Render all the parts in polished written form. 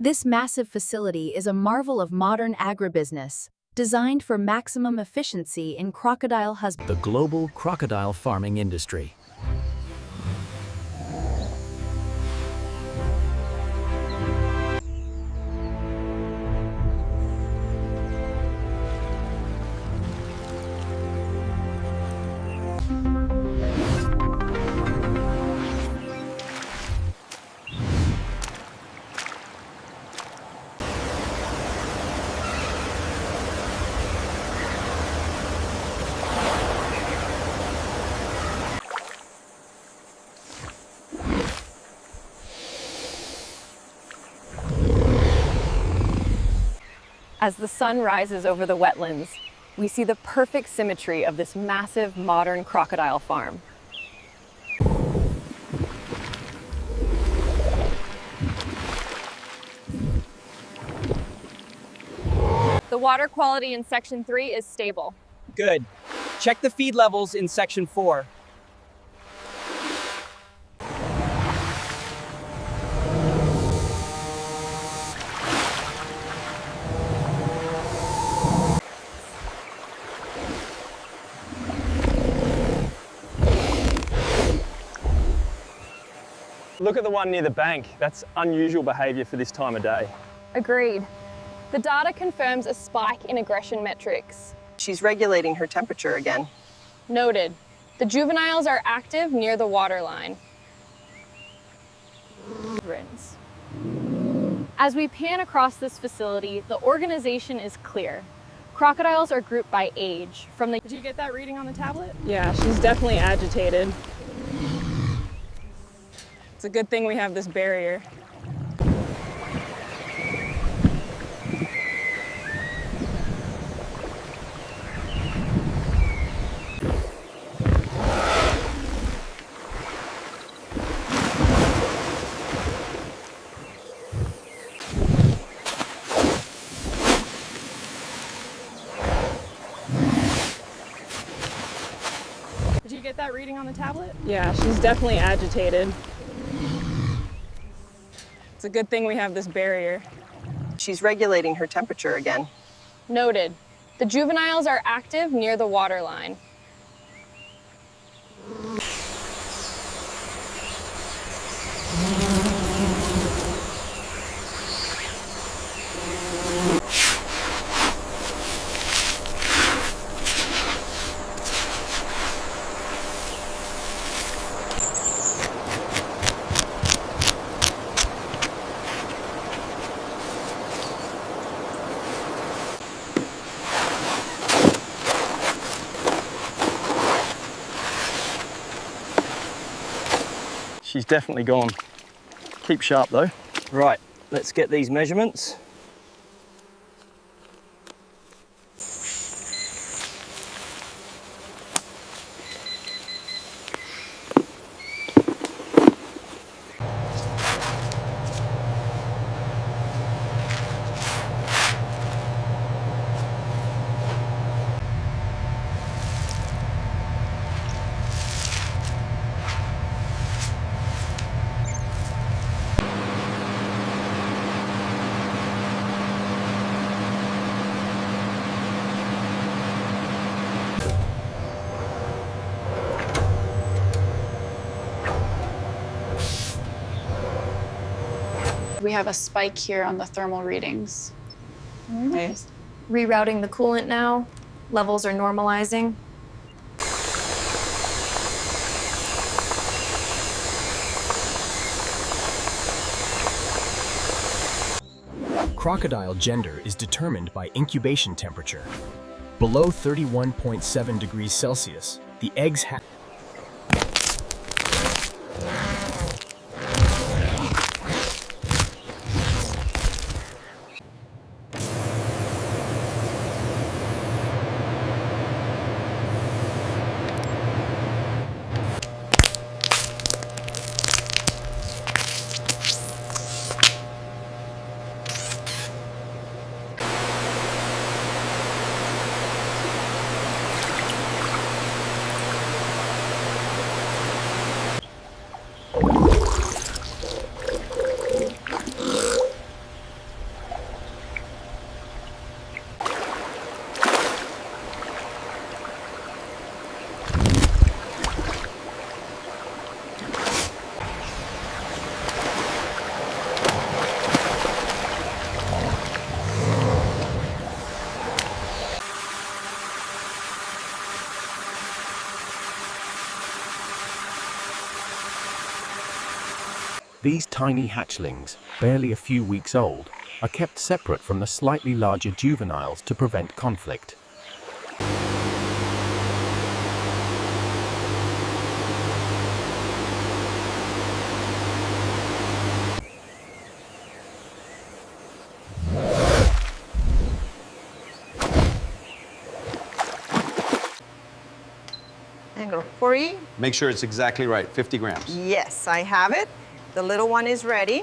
This massive facility is a marvel of modern agribusiness, designed for maximum efficiency in crocodile husbandry. The global crocodile farming industry. As the sun rises over the wetlands, we see the perfect symmetry of this massive modern crocodile farm. The water quality in Section 3 is stable. Good. Check the feed levels in Section 4. Look at the one near the bank. That's unusual behavior for this time of day. Agreed. The data confirms a spike in aggression metrics. She's regulating her temperature again. Noted. The juveniles are active near the waterline. As we pan across this facility, the organization is clear. Crocodiles are grouped by age. Did you get that reading on the tablet? Yeah, she's definitely agitated. It's a good thing we have this barrier. Did you get that reading on the tablet? Yeah, she's definitely agitated. It's a good thing we have this barrier. She's regulating her temperature again. Noted. The juveniles are active near the waterline. She's definitely gone. Keep sharp though. Right, let's get these measurements. We have a spike here on the thermal readings. Nice. Rerouting the coolant now. Levels are normalizing. Crocodile gender is determined by incubation temperature. Below 31.7 degrees Celsius, the eggs hatch. These tiny hatchlings, barely a few weeks old, are kept separate from the slightly larger juveniles to prevent conflict. Angle 40. Make sure it's exactly right, 50 grams. Yes, I have it. The little one is ready.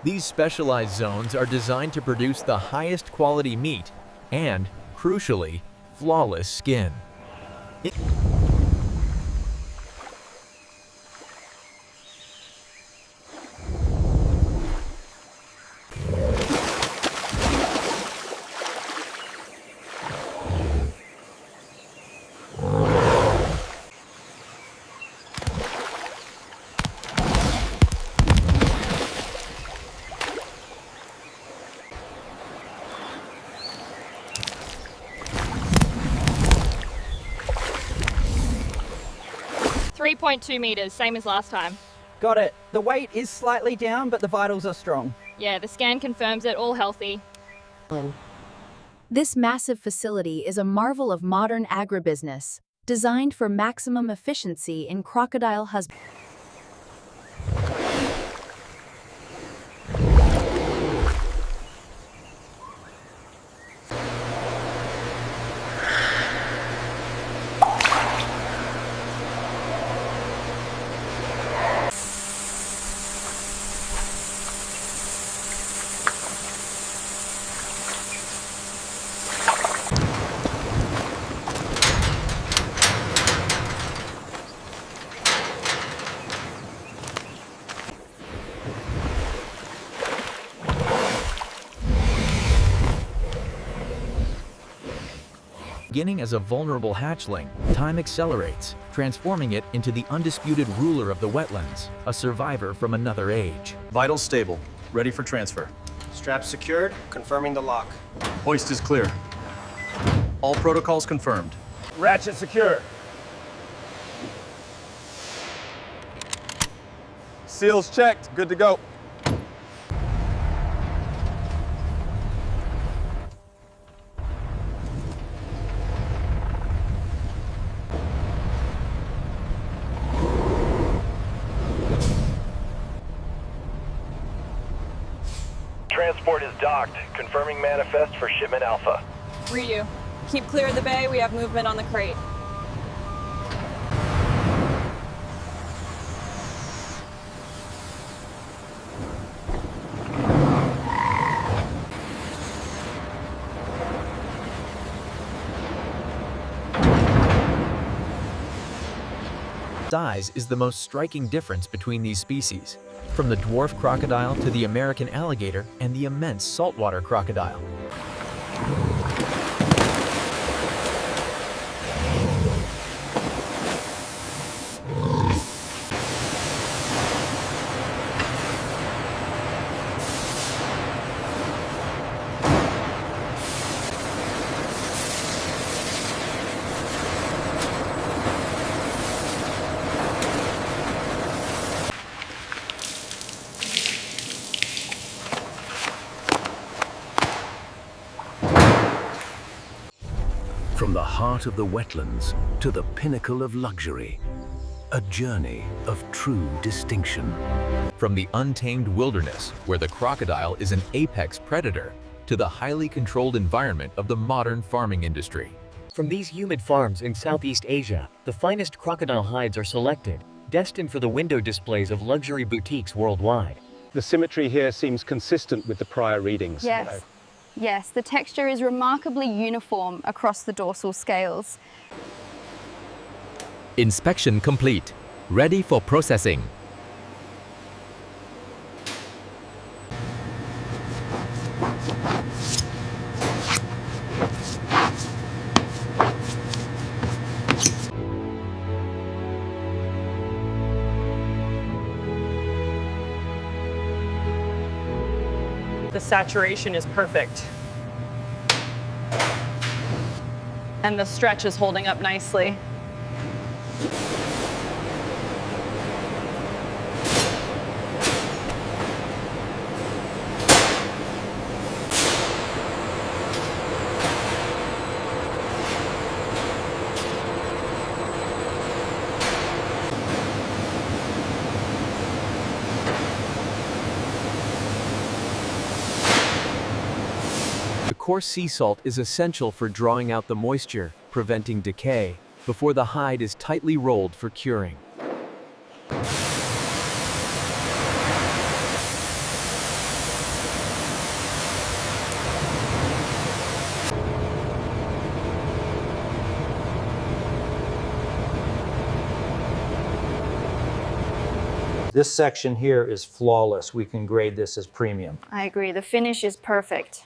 These specialized zones are designed to produce the highest quality meat and, crucially, flawless skin. .2 meters, same as last time. Got it. The weight is slightly down, but the vitals are strong. Yeah, the scan confirms it, all healthy. This massive facility is a marvel of modern agribusiness, designed for maximum efficiency in crocodile husbandry. Beginning as a vulnerable hatchling, time accelerates, transforming it into the undisputed ruler of the wetlands, a survivor from another age. Vitals stable, ready for transfer. Straps secured, confirming the lock. Hoist is clear. All protocols confirmed. Ratchet secure. Seals checked, good to go. Transport is docked, confirming manifest for shipment Alpha. Read you. Keep clear of the bay, we have movement on the crate. Size is the most striking difference between these species, from the dwarf crocodile to the American alligator and the immense saltwater crocodile. From the heart of the wetlands to the pinnacle of luxury, a journey of true distinction. From the untamed wilderness, where the crocodile is an apex predator, to the highly controlled environment of the modern farming industry. From these humid farms in Southeast Asia, the finest crocodile hides are selected, destined for the window displays of luxury boutiques worldwide. The symmetry here seems consistent with the prior readings. Yes. Yes, the texture is remarkably uniform across the dorsal scales. Inspection complete. Ready for processing. The saturation is perfect. And the stretch is holding up nicely. The coarse sea salt is essential for drawing out the moisture, preventing decay, before the hide is tightly rolled for curing. This section here is flawless. We can grade this as premium. I agree. The finish is perfect.